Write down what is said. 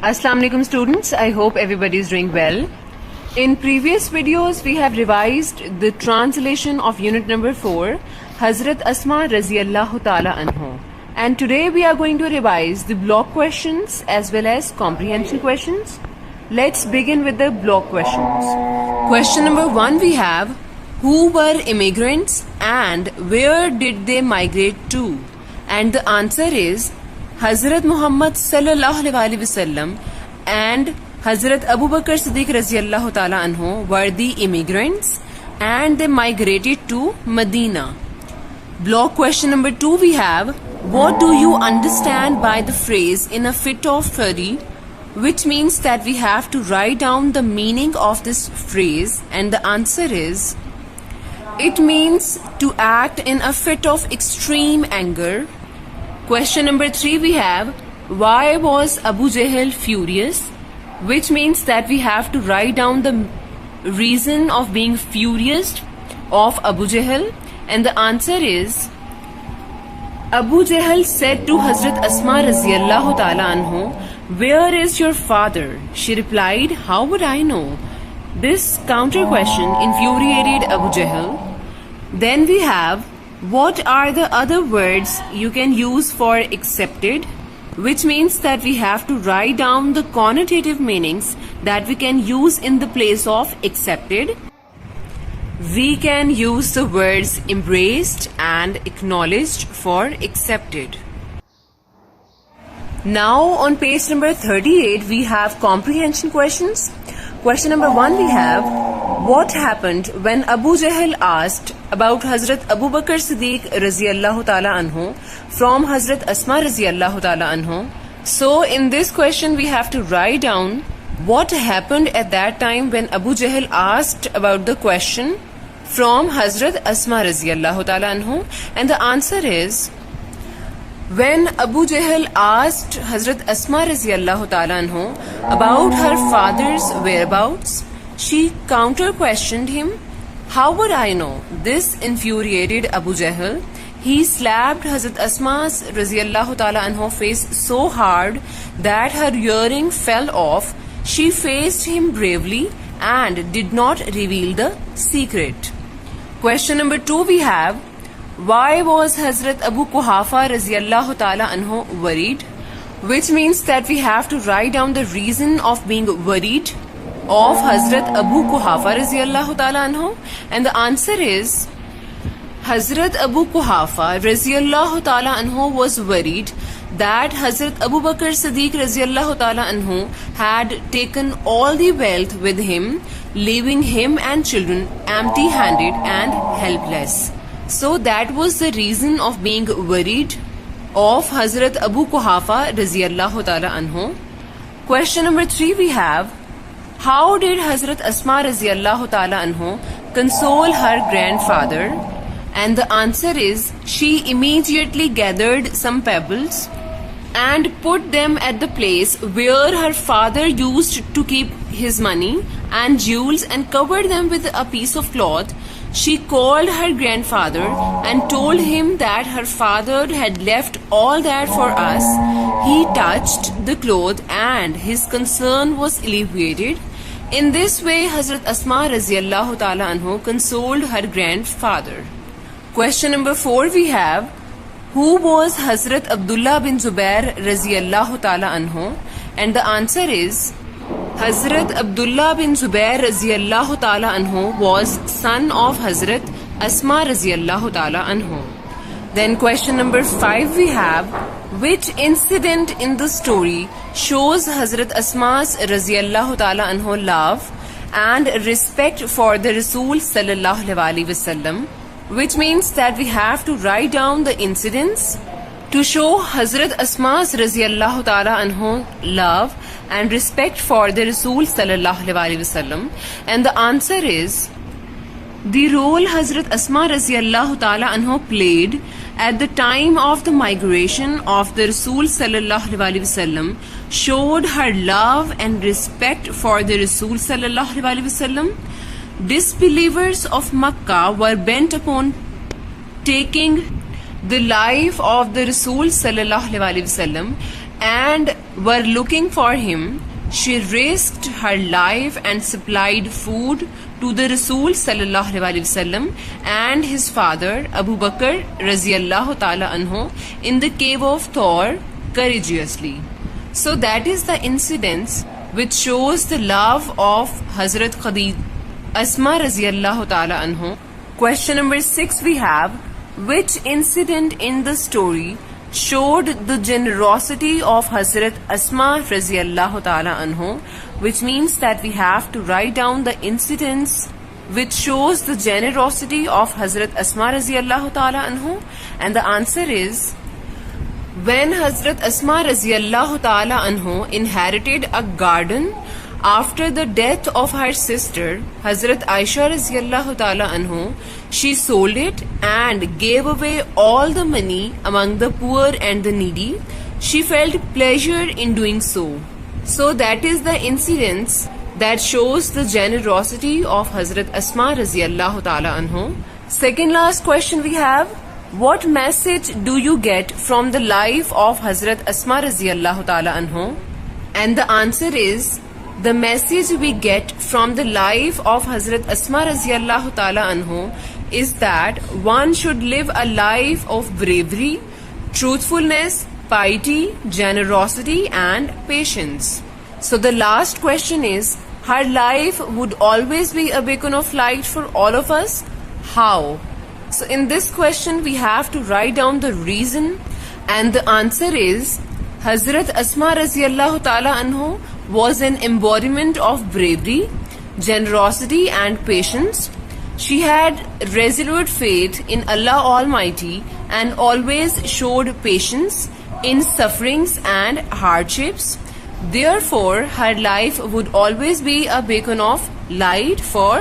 Assalamu alaikum students, I hope everybody is doing well. In previous videos we have revised the translation of unit number 4, Hazrat Asma Raziyallahu Ta'ala Anhu. And today we are going to revise the block questions as well as comprehension questions. Let's begin with the block questions. Question number 1 we have, who were immigrants and where did they migrate to? And the answer is Hazrat Muhammad sallallahu alaihi wasallam and Hazrat Abu Bakr Siddiq Raziyallahu Ta'ala Anhu were the immigrants and they migrated to Medina. Block question number 2 we have, what do you understand by the phrase in a fit of fury, which means that we have to write down the meaning of this phrase, and the answer is it means to act in a fit of extreme anger. Question number 3 we have, why was Abu Jahl furious, which means that we have to write down the reason of being furious of Abu Jahl, and the answer is Abu Jahl said to Hazrat Asma Raziyallahu Ta'ala Anhu, where is your father? She replied, how would I know? This counter question infuriated Abu Jahl. Then we have, what are the other words you can use for accepted, which means that we have to write down the connotative meanings that we can use in the place of accepted. We can use the words embraced and acknowledged for accepted. Now on page number 38 we have comprehension questions. Question number 1 we have, what happened when Abu Jahl asked about Hazrat Abu Bakr Siddiq Raziyallahu Ta'ala Anhu from Hazrat Asma Raziyallahu Ta'ala Anhu? So in this question we have to write down what happened at that time when Abu Jahl asked about the question from Hazrat Asma Raziyallahu Ta'ala Anhu, and the answer is when Abu Jahl asked Hazrat Asma Raziyallahu Ta'ala Anhu about her father's whereabouts, she counter-questioned him, how would I know? This infuriated Abu Jahl. He slapped Hazrat Asma's Raziyallahu Ta'ala Anhu face so hard that her earring fell off. She faced him bravely and did not reveal the secret. Question number 2 we have, why was Hazrat Abu Quhafa Raziyallahu Ta'ala Anhu worried? Which means that we have to write down the reason of being worried of Hazrat Abu Quhafa Raziyallahu Ta'ala Anhu, and the answer is Hazrat Abu Quhafa Raziyallahu Ta'ala Anhu was worried that Hazrat Abu Bakr Siddiq Raziyallahu Ta'ala Anhu had taken all the wealth with him, leaving him and children empty-handed and helpless. So that was the reason of being worried of Hazrat Abu Quhafa Raziyallahu Ta'ala Anhu. Question number 3 we have, how did Hazrat Asma Raziyallahu Ta'ala Anhu console her grandfather? And the answer is she immediately gathered some pebbles and put them at the place where her father used to keep his money and jewels and covered them with a piece of cloth. She called her grandfather and told him that her father had left all that for us. He touched the cloth and his concern was alleviated. In this way, Hazrat Asma Raziyallahu Ta'ala Anhu consoled her grandfather. Question number 4 we have, who was Hazrat Abdullah bin Zubair Raziyallahu Ta'ala Anhu? And the answer is Hazrat Abdullah bin Zubair Raziyallahu Ta'ala Anhu was son of Hazrat Asma Raziyallahu Ta'ala Anhu. Then question number 5 we have, which incident in the story shows Hazrat Asma's Raziyallahu Ta'ala Anhu love and respect for the Rasul Sallallahu Alaihi Wasallam, which means that we have to write down the incidents to show Hazrat Asma's Raziyallahu Ta'ala Anhu love and respect for the Rasul Sallallahu Alaihi Wasallam, and the answer is the role Hazrat Asma Raziyallahu Ta'ala Anhu played at the time of the migration of the Rasul Sallallahu Alaihi Wasallam showed her love and respect for the Rasul Sallallahu Alaihi Wasallam. Disbelievers of Makkah were bent upon taking the life of the Rasul Sallallahu Alaihi Wasallam and were looking for him, she risked her life and supplied food to the Rasul sallallahu alaihi wasallam and his father Abu Bakr raziyallahu ta'ala anhu in the cave of Thor courageously. So that is the incident which shows the love of Hazrat Asma raziyallahu ta'ala anhu. Question number 6 we have, which incident in the story showed the generosity of Hazrat Asma raziyallahu ta'ala anhu, which means that we have to write down the incidents which shows the generosity of Hazrat Asma raziyallahu ta'ala anhu, and the answer is, when Hazrat Asma raziyallahu ta'ala anhu inherited a garden after the death of her sister Hazrat Aisha raziyallahu ta'ala anhu, she sold it and gave away all the money among the poor and the needy. She felt pleasure in doing so. So that is the incidents that shows the generosity of Hazrat Asma raziyallahu ta'ala anhu. Second last question we have, what message do you get from the life of Hazrat Asma raziyallahu ta'ala anhu? And the answer is, the message we get from the life of Hazrat Asma raziyallahu ta'ala anhu is that one should live a life of bravery, truthfulness, piety, generosity and patience. So the last question is, her life would always be a beacon of light for all of us. How? So in this question we have to write down the reason, and the answer is, Hazrat Asma raziyallahu ta'ala anhu was an embodiment of bravery, generosity and patience. She had resolute faith in Allah Almighty and always showed patience in sufferings and hardships. Therefore, her life would always be a beacon of light for